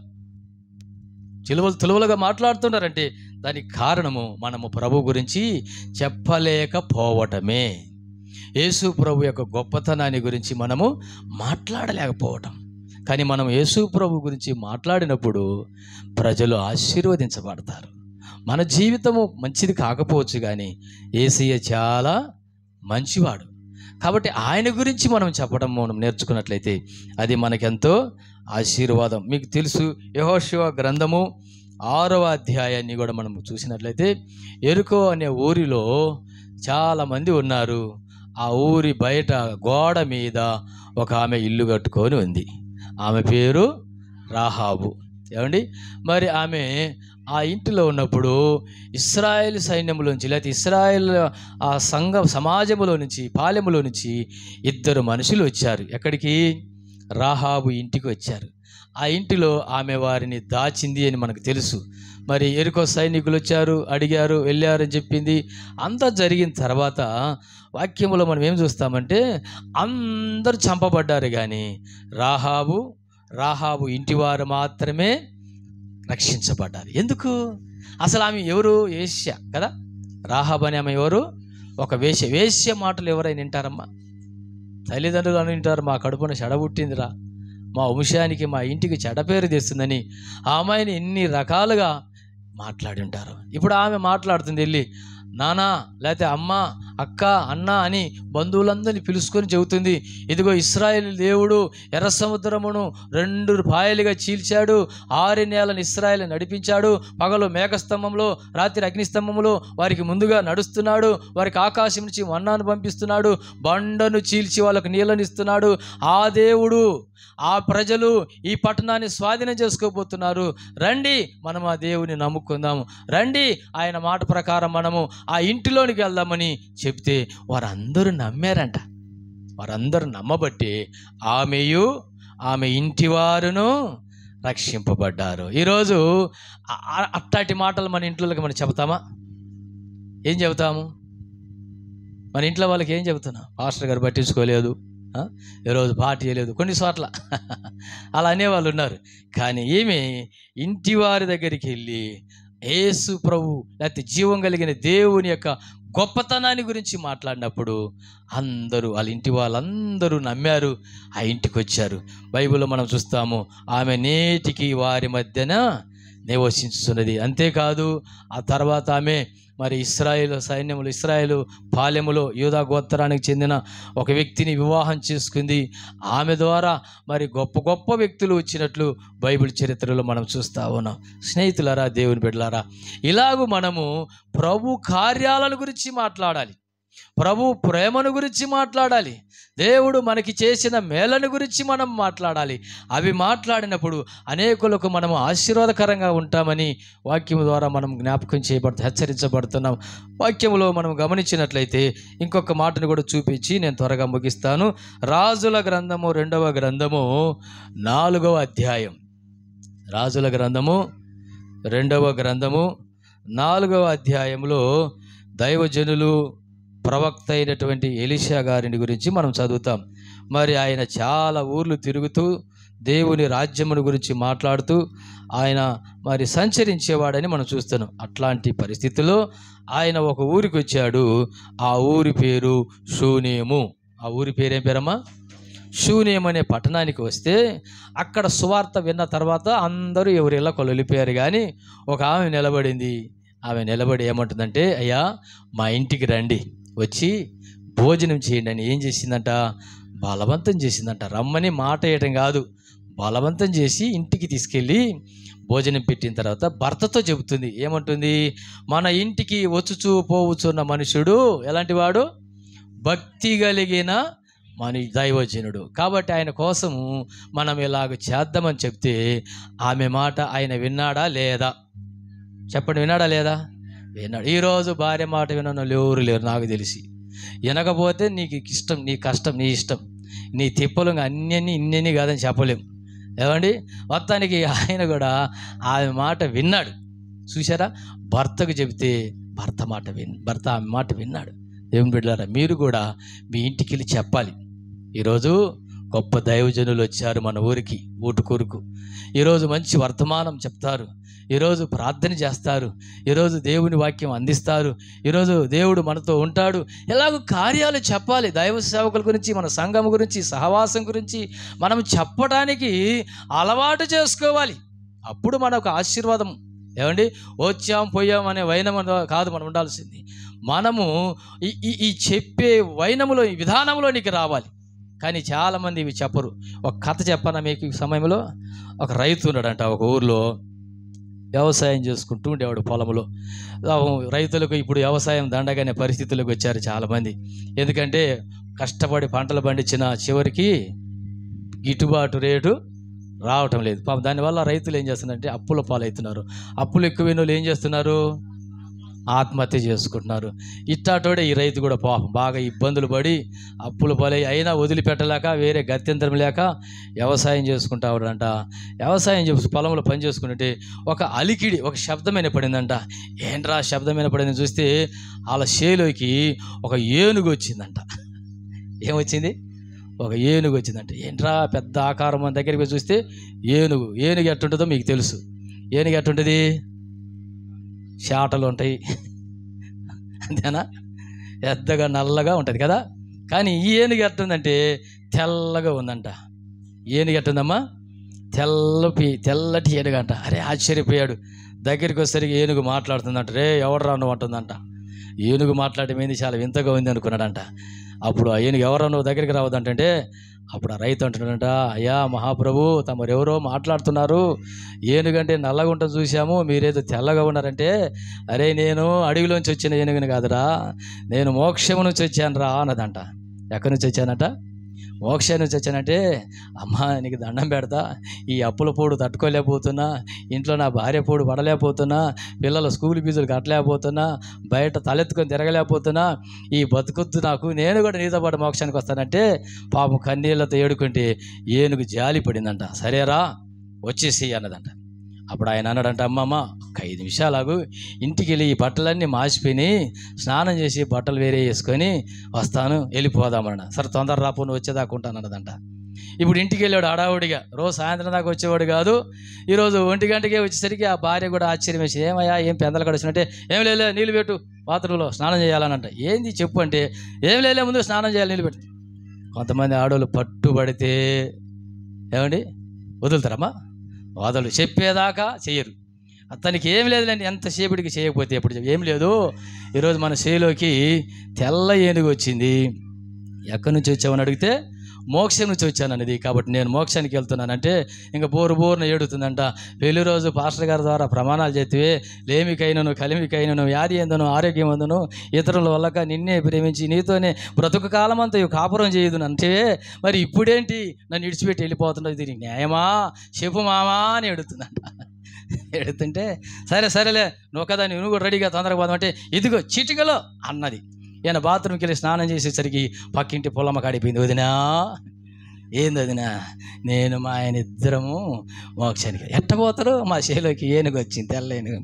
తులవలుగా మాట్లాడుతున్నారంటే దానికి కారణము మనము ప్రభు గురించి చెప్పలేకపోవటమే. యేసు ప్రభు యొక్క గొప్పతనాన్ని గురించి మనము మాట్లాడలేకపోవటం. కానీ మనం యేసు ప్రభు గురించి మాట్లాడినప్పుడు ప్రజలు ఆశీర్వదించబడతారు. మన జీవితము మంచిది కాకపోవచ్చు, కానీ యేసయ్య చాలా మంచివాడు. కాబట్టి ఆయన గురించి మనం చెప్పడం మనం నేర్చుకున్నట్లయితే అది మనకెంతో ఆశీర్వాదం. మీకు తెలుసు, యెహోషువ గ్రంథము 6వ అధ్యాయాన్ని కూడా మనం చూసినట్లయితే, యెరికో అనే ఊరిలో చాలామంది ఉన్నారు. ఆ ఊరి బయట గోడ మీద ఒక ఆమె ఇల్లు కట్టుకొని ఉంది. ఆమె పేరు రాహాబు. ఏమండి, మరి ఆమె ఆ ఇంటిలో ఉన్నప్పుడు ఇశ్రాయేల్ సైన్యంలోంచి, లేకపోతే ఇశ్రాయేల్ ఆ సమాజంలో నుంచి, పాలెములో నుంచి 2 మనుషులు వచ్చారు. ఎక్కడికి? రాహాబు ఇంటికి వచ్చారు. ఆ ఇంటిలో ఆమె వారిని దాచింది అని మనకు తెలుసు. మరి యెరికో సైనికులు వచ్చారు, అడిగారు, వెళ్ళారని చెప్పింది. అంతా జరిగిన తర్వాత వాక్యంలో మనం ఏం చూస్తామంటే, అందరూ చంపబడ్డారు, కానీ రాహాబు ఇంటివారు మాత్రమే రక్షించబడ్డారు. ఎందుకు? అసలు ఆమె ఎవరు? వేశ్య కదా. రాహాబు అనే ఆమె ఎవరు? ఒక వేశ్య. వేశ్య మాటలు ఎవరైనా వింటారమ్మా? తల్లిదండ్రులు అని వింటారు, మా కడుపున చెడబుట్టిందిరా, మా వంశానికి, మా ఇంటికి చెడ్డ పేరు తెస్తుందని ఆ అమ్మాయిని ఎన్ని రకాలుగా మాట్లాడి ఉంటారు. ఇప్పుడు ఆమె మాట్లాడుతుంది, వెళ్ళి నానా, లేకపోతే అమ్మ, అక్క, అన్న అని బంధువులందరినీ పిలుచుకొని చెబుతుంది, ఇదిగో ఇశ్రాయేల్ దేవుడు ఎర్ర సముద్రమును 2 పాయలుగా చీల్చాడు, 6 నెలలను ఇశ్రాయేల్ నడిపించాడు, పగలు మేఘస్తంభంలో, రాత్రి అగ్నిస్తంభంలో వారికి ముందుగా నడుస్తున్నాడు, వారికి ఆకాశం నుంచి మన్నాను పంపిస్తున్నాడు, బండను చీల్చి వాళ్ళకు నీళ్ళని ఇస్తున్నాడు. ఆ దేవుడు, ఆ ప్రజలు ఈ పట్టణాన్ని స్వాధీనం చేసుకోబోతున్నారు, రండి మనం ఆ దేవుని నమ్ముకుందాము, రండి ఆయన మాట ప్రకారం మనము ఆ ఇంటిలోనికి వెళ్దామని చెప్తే వారందరూ నమ్మారంట. వారందరూ నమ్మబట్టి ఆమెయు ఆమె ఇంటి వారును రక్షింపబడ్డారు. ఈరోజు అట్లాంటి మాటలు మన ఇంట్లోకి మనం చెబుతామా? ఏం చెబుతాము? మన ఇంట్లో వాళ్ళకి ఏం చెబుతున్నాం? పాస్టర్ గారు పట్టించుకోలేదు, ఈరోజు పార్టీ చేయలేదు, కొన్ని చోట్ల అలా అనేవాళ్ళు ఉన్నారు. కానీ ఈమె ఇంటి వారి దగ్గరికి వెళ్ళి యేసు ప్రభు, లేకపోతే జీవం కలిగిన దేవుని యొక్క గొప్పతనాన్ని గురించి మాట్లాడినప్పుడు అందరూ, వాళ్ళ ఇంటి వాళ్ళందరూ నమ్మారు, ఆ ఇంటికి వచ్చారు. బైబిల్లో మనం చూస్తాము, ఆమె నేటికి వారి మధ్యన నివసించుతున్నది. అంతేకాదు, ఆ తర్వాత ఆమె మరి ఇశ్రాయేలు సైన్యములు, ఇశ్రాయేలు పాలెములో యూదా గోత్రానికి చెందిన ఒక వ్యక్తిని వివాహం చేసుకుంది. ఆమె ద్వారా మరి గొప్ప గొప్ప వ్యక్తులు వచ్చినట్లు బైబిల్ చరిత్రలో మనం చూస్తూ ఉన్నాం. స్నేహితులారా, దేవుని బిడ్డలారా, ఇలాగూ మనము ప్రభు కార్యాలను గురించి మాట్లాడాలి, ప్రభు ప్రేమను గురించి మాట్లాడాలి, దేవుడు మనకి చేసిన మేలను గురించి మనం మాట్లాడాలి. అవి మాట్లాడినప్పుడు అనేకులకు మనము ఆశీర్వాదకరంగా ఉంటామని వాక్యం ద్వారా మనం జ్ఞాపకం హెచ్చరించబడుతున్నాం. వాక్యంలో మనం గమనించినట్లయితే ఇంకొక మాటను కూడా చూపించి నేను త్వరగా ముగిస్తాను. రాజుల గ్రంథము 2వ గ్రంథము 4వ అధ్యాయం. రాజుల గ్రంథము 2వ గ్రంథము 4వ అధ్యాయంలో దైవజనులు, ప్రవక్త అయినటువంటి ఎలీషా గారిని గురించి మనం చదువుతాం. మరి ఆయన చాలా ఊర్లు తిరుగుతూ దేవుని రాజ్యమును గురించి మాట్లాడుతూ ఆయన మరి సంచరించేవాడని మనం చూస్తున్నాం. అట్లాంటి పరిస్థితుల్లో ఆయన ఒక ఊరికి వచ్చాడు. ఆ ఊరి పేరు షూనేము. ఆ ఊరి పేరేం పేరమ్మా? షూనేము అనే పట్టణానికి వస్తే అక్కడ సువార్త విన్న తర్వాత అందరూ ఎవరిలా కొలిపోయారు, కానీ ఒక ఆమె నిలబడింది. ఆమె నిలబడి ఏమంటుందంటే, అయ్యా మా ఇంటికి రండి, వచ్చి భోజనం చేయండి అని ఏం చేసిందంట? బలవంతం చేసిందంట. రమ్మని మాట వేయటం కాదు, బలవంతం చేసి ఇంటికి తీసుకెళ్ళి భోజనం పెట్టిన తర్వాత భర్తతో చెబుతుంది. ఏమంటుంది? మన ఇంటికి వచ్చుచూ పోవచ్చున్న మనుషుడు ఎలాంటి వాడు? భక్తి కలిగిన దైవజనుడు. కాబట్టి ఆయన కోసము మనం ఇలాగ చేద్దామని చెప్తే ఆమె మాట ఆయన విన్నాడా లేదా? చెప్పండి, విన్నాడా లేదా? విన్నాడు. ఈరోజు భార్య మాట వినను ఎవరు లేరు నాకు తెలిసి. వినకపోతే నీకు ఇష్టం, నీ కష్టం, నీ ఇష్టం, నీ తిప్పలు ఇన్ని కాదని చెప్పలేము. ఏమండి, మొత్తానికి ఆయన కూడా ఆమె మాట విన్నాడు. చూసారా? భర్తకు చెబితే భర్త ఆమె మాట విన్నాడు. దేవుని బిడ్డలారా, మీరు కూడా మీ ఇంటికి వెళ్ళి చెప్పాలి. ఈరోజు గొప్ప దైవజనులు వచ్చారు మన ఊరికి, ఊటుకూరుకు. ఈరోజు మంచి వర్తమానం చెప్తారు, ఈరోజు ప్రార్థన చేస్తారు, ఈరోజు దేవుని వాక్యం అందిస్తారు, ఈరోజు దేవుడు మనతో ఉంటాడు. ఎలాగో కార్యాలు చెప్పాలి. దైవ సేవకుల గురించి, మన సంఘం గురించి, సహవాసం గురించి మనం చెప్పడానికి అలవాటు చేసుకోవాలి. అప్పుడు మనకు ఆశీర్వాదం. ఏమండి, వచ్చాం పోయాం అనే వైనం కాదు మనం ఉండాల్సింది. మనము ఈ చెప్పే వైనములో, ఈ విధానంలోనికి రావాలి. కానీ చాలామంది ఇవి చెప్పరు. ఒక కథ చెప్పాను మీకు ఈ సమయంలో. ఒక రైతు ఉన్నాడంట ఒక ఊర్లో. వ్యవసాయం చేసుకుంటూ ఉండేవాడు పొలంలో. రైతులకు ఇప్పుడు వ్యవసాయం దండగానే పరిస్థితులకు వచ్చారు చాలామంది. ఎందుకంటే కష్టపడి పంటలు పండించిన చివరికి గిట్టుబాటు రేటు రావటం లేదు. పాపం దానివల్ల రైతులు ఏం చేస్తున్నారంటే అప్పుల పాలవుతున్నారు. అప్పులు ఎక్కువైన వాళ్ళు ఏం చేస్తున్నారు? ఆత్మహత్య చేసుకుంటున్నారు. ఇట్టాటోడే ఈ రైతు కూడా పాపం బాగా ఇబ్బందులు పడి అప్పులు పాలై అయినా వదిలిపెట్టలేక వేరే గత్యంతరం లేక వ్యవసాయం చేసుకుంటాడంట. వ్యవసాయం చేసి పొలంలో పని చేసుకుంటే ఒక అలికిడి, ఒక శబ్దమైన పడిందంట. ఏంట్రా శబ్దమైన పడిందని చూస్తే వాళ్ళ చేలోకి ఒక ఏనుగు వచ్చిందంట. ఏమొచ్చింది? ఒక ఏనుగు వచ్చిందంట. ఏంట్రా పెద్ద ఆకారం మన దగ్గరికి చూస్తే ఏనుగు. ఏనుగు ఎట్టుంటుందో మీకు తెలుసు. ఏనుగు ఎట్టుంటుంది? చాటలు ఉంటాయి అంతేనా, పెద్దగా నల్లగా ఉంటుంది కదా. కానీ ఈ ఏనుగు ఎట్టుందంటే తెల్లగా ఉందంట. ఏనుగు ఎట్టుందమ్మా? తెల్లటి ఏనుగు అంట. అరే ఆశ్చర్యపోయాడు. దగ్గరికి వచ్చేసరికి ఏనుగు మాట్లాడుతుందంట. రే ఎవడరా నువ్వు అంటుందంట. ఏనుగు మాట్లాడమేంది చాలా వింతగా ఉంది అనుకున్నాడంట. అప్పుడు ఆ ఏనుగు ఎవరో నువ్వు దగ్గరికి రావద్దంటే అప్పుడు ఆ రైతు అంటున్నాడంట, అయ్యా మహాప్రభు తమరెవరో మాట్లాడుతున్నారు, ఏనుగంటే నల్లగా ఉంటుంది చూసాము, మీరేదో తెల్లగా ఉన్నారంటే, అరే నేను అడవిలోంచి వచ్చిన ఏనుగుని కాదురా, నేను మోక్షము నుంచి వచ్చాను రా అన్నదంట. ఎక్కడి నుంచి వచ్చానంట? మోక్షం నుంచి వచ్చానంటే, అమ్మా నీకు దండం పెడతా, ఈ అప్పుల పోడు తట్టుకోలేకపోతున్నా, ఇంట్లో నా భార్య పోడు పడలేకపోతున్నా, పిల్లల స్కూల్ ఫీజులు కట్టలేకపోతున్నా, బయట తలెత్తుకొని తిరగలేకపోతున్నా, ఈ బతుకొద్దు నాకు, నేను కూడా నీతో పాటు మోక్షానికి వస్తానంటే పాపం కన్నీళ్ళతో ఏడుకుంటే ఏనుగు జాలి పడిందంట. సరేరా వచ్చేసి అన్నదంట. అప్పుడు ఆయన అన్నాడంట, అమ్మమ్మ 5 నిమిషాలు ఇంటికి వెళ్ళి ఈ బట్టలన్నీ మాసిపోయినాయి, స్నానం చేసి బట్టలు వేరే వేసుకొని వస్తాను, వెళ్ళిపోదామన్న. సరే తొందర రాపు, నువ్వు వచ్చేదాకా ఉంటాను అన్నదంట. ఇప్పుడు ఇంటికి వెళ్ళాడు హడావుడిగా. రోజు సాయంత్రం దాకా వచ్చేవాడు కాదు. ఈరోజు 1 గంటకే వచ్చేసరికి ఆ భార్య కూడా ఆశ్చర్యం వేసి, ఏమయ్యా ఏం పెందలు కడిచినట్టే, ఏం లేలే నీళ్ళు పెట్టు బాత్రూంలో స్నానం చేయాలనంట. ఏంది చెప్పు అంటే, ఏం లేలే ముందు స్నానం చేయాలి నీళ్ళు పెట్టు. కొంతమంది ఆడవాళ్ళు పట్టుబడితే ఏమండి వదులుతారమ్మా? వదలు, చెప్పేదాకా చెయ్యరు. అతనికి ఏం లేదులేండి, ఎంతసేపటికి చేయకపోతే ఎప్పుడు ఏం లేదు. ఈరోజు మన చేలోకి తెల్ల ఏనుగు వచ్చింది. ఎక్కడి నుంచి వచ్చామని అడిగితే మోక్షం నుంచి వచ్చానన్నది. కాబట్టి నేను మోక్షానికి వెళ్తున్నానంటే ఇంకా బోరున ఏడుతుందంట. పెళ్లి రోజు పాస్టర్ గారి ద్వారా ప్రమాణాలు చేస్తే లేమికైనను కలిమికైనను వ్యాధి ఎందును ఆరోగ్యం ఎందును ఇతరుల వల్లక నిన్నే ప్రేమించి నీతోనే బ్రతుకు కాలం అంతా కాపురం చేయదు అంటే, మరి ఇప్పుడేంటి నన్ను ఇడిచిపెట్టి వెళ్ళిపోతున్నది, దీనికి న్యాయమా చెప్పు మామా అని ఏడుతుందంట. ఏడుతుంటే సరేలే నువ్వు కదా, నువ్వు కూడా రెడీగా తొందరగా పోదామంటే ఇదిగో చిటికలో అన్నది. ఈయన బాత్రూమ్కి వెళ్ళి స్నానం చేసేసరికి పక్కింటి పొలమ్మ కాడిపోయింది. వదినా ఏంది వదినా, నేను మా ఆయన ఇద్దరము మోక్షానికి. ఎట్టబోతారు? మా చేలోకి ఏనుగు వచ్చింది, తెల్ల ఏనుగు.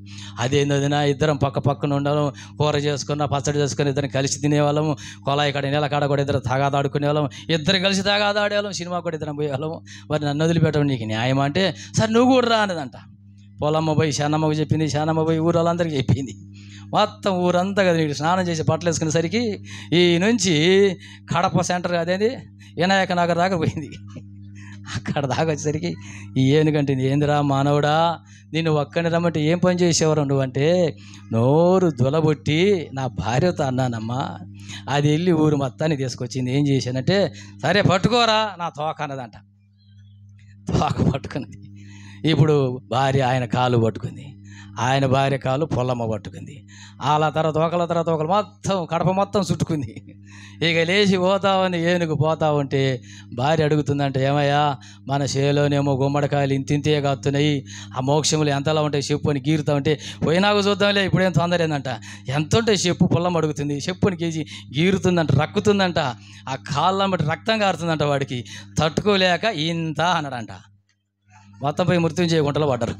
అదేంది వదినా, ఇద్దరం పక్కన ఉండడం, కూర చేసుకున్న పచ్చడి చేసుకుని ఇద్దరం కలిసి తినేవాళ్ళము, కొలాయి కాడ నీళ్ళ కాడ కూడా ఇద్దరు తాగాదాడుకునే వాళ్ళము, ఇద్దరు కలిసి తాగాదాడేవాళ్ళం, సినిమా కూడా ఇద్దరం పోయేవాళ్ళము. మరి నన్ను వదిలిపెట్టడం నీకు న్యాయం అంటే, సరే నువ్వు కూడా రా అన్నదంట. పొలమ్మ పోయి శానమ్మకు చెప్పింది, శానమ్మ పోయి ఊరు వాళ్ళందరికీ చెప్పింది. మొత్తం ఊరంతా కదా నీకు స్నానం చేసి బట్టలు వేసుకునేసరికి ఈ నుంచి కడప సెంటర్ అదేది వినాయక నగర్ దాకా పోయింది. అక్కడ దాకా వచ్చేసరికి ఈ ఏనుగంటే ఏందిరా మానవుడా, నిన్ను ఒక్కడిని రమ్మంటే ఏం పని చేసేవారు నువ్వంటే, నోరు దులబొట్టి నా భార్యతో అన్నానమ్మా, అది వెళ్ళి ఊరు మొత్తాన్ని తీసుకొచ్చింది. ఏం చేశానంటే, సరే పట్టుకోరా నా తోక అన్నదంట. తోక పట్టుకున్నది. ఇప్పుడు భార్య ఆయన కాలు పట్టుకుంది, ఆయన భార్య కాలు పొల్లమ్మ పట్టుకుంది. అలా తర్వాత ఒకరు మొత్తం కడప మొత్తం చుట్టుకుంది. ఇక లేచి పోతామని ఏనుగు పోతా ఉంటే భార్య అడుగుతుందంటే, ఏమయ్యా మన చేలోనేమో గుమ్మడికాయలు ఇంతింతే కాస్తున్నాయి, ఆ మోక్షములు ఎంతలా ఉంటాయి చెప్పు అని గీరుతా ఉంటే, పోయినాకు చూద్దాంలే ఇప్పుడేం తొందర ఏందంట. ఎంత ఉంటాయి చెప్పు? పొల్లమ్మ అడుగుతుంది. చెప్పుని కేజీ గీరుతుందంట, రక్కుతుందంట, ఆ కాళ్ళ బట్టి రక్తం కారుతుందంట. వాడికి తట్టుకోలేక ఇంత అన్నాడంట. మొత్తం పోయి మృత్యుంజయ గుంటలో పడ్డారు.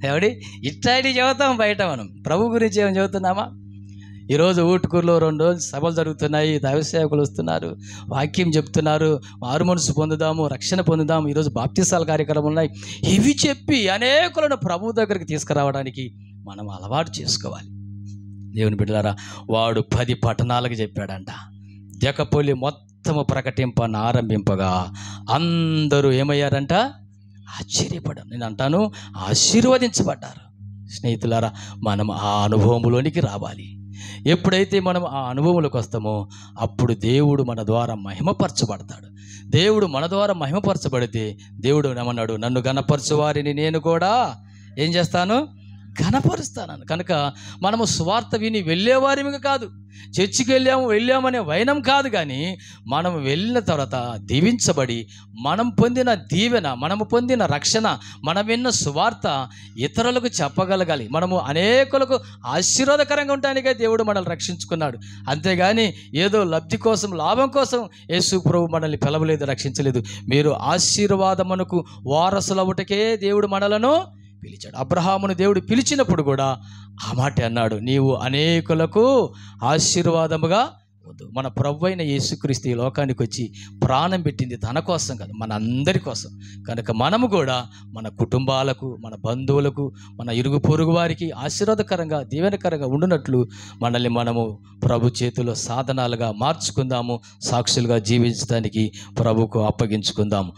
ఎవడి ఇట్లాంటి చెబుతాం బయట, మనం ప్రభు గురించి ఏమైనా చెబుతున్నామా? ఈరోజు ఊటుకూరులో 2 రోజులు సభలు జరుగుతున్నాయి, దైవసేవకులు వస్తున్నారు, వాక్యం చెప్తున్నారు, మారు మనసు పొందుదాము, రక్షణ పొందుదాము, ఈరోజు బాప్తిసాల కార్యక్రమాలు ఉన్నాయి. ఇవి చెప్పి అనేకులను ప్రభు దగ్గరికి తీసుకురావడానికి మనం అలవాటు చేసుకోవాలి. దేవుని బిడ్డలారా, వాడు 10 పట్టణాలకు చెప్పాడంట. జకపొలి మొత్తము ఆరంభింపగా అందరూ ఏమయ్యారంట? ఆశ్చర్యపడ్డారు. నేను అంటాను ఆశీర్వదించబడ్డారు. స్నేహితులారా, మనం ఆ అనుభవంలోనికి రావాలి. ఎప్పుడైతే మనం ఆ అనుభవంలోకి వస్తామో అప్పుడు దేవుడు మన ద్వారా మహిమపరచబడతాడు. దేవుడు మన ద్వారా మహిమపరచబడితే దేవుడు ఏమన్నాడు? నన్ను గణపరచు వారిని నేను కూడా ఏం చేస్తాను? ఘనపరుస్తాను. కనుక మనము సువార్త విని వెళ్ళేవారిగా కాదు, చర్చికి వెళ్ళామనే వైనం కాదు, కానీ మనం వెళ్ళిన తర్వాత దీవించబడి మనం పొందిన దీవెన, మనము పొందిన రక్షణ, మనం విన్న సువార్త ఇతరులకు చెప్పగలగాలి. మనము అనేకులకు ఆశీర్వాదకరంగా ఉండటానికే దేవుడు మనల్ని రక్షించుకున్నాడు. అంతేగాని ఏదో లబ్ధి కోసం, లాభం కోసం యేసు ప్రభు మనల్ని పిలవలేదు, రక్షించలేదు. మీరు ఆశీర్వాదమునకు వారసులవుటకే దేవుడు మనలను పిలిచాడు. అబ్రహామును దేవుడు పిలిచినప్పుడు కూడా ఆ మాట అన్నాడు, నీవు అనేకులకు ఆశీర్వాదముగా వద్దు. మన ప్రభువైన యేసుక్రీస్తు ఈ లోకానికి వచ్చి ప్రాణం పెట్టింది తన కోసం కాదు, మన అందరి కోసం. కనుక మనము కూడా మన కుటుంబాలకు, మన బంధువులకు, మన ఇరుగు పొరుగు వారికి ఆశీర్వాదకరంగా, దీవెనకరంగా ఉండునట్లు మనల్ని మనము ప్రభు చేతిలో సాధనాలుగా మార్చుకుందాము. సాక్షులుగా జీవించడానికి ప్రభువుకు అప్పగించుకుందాము.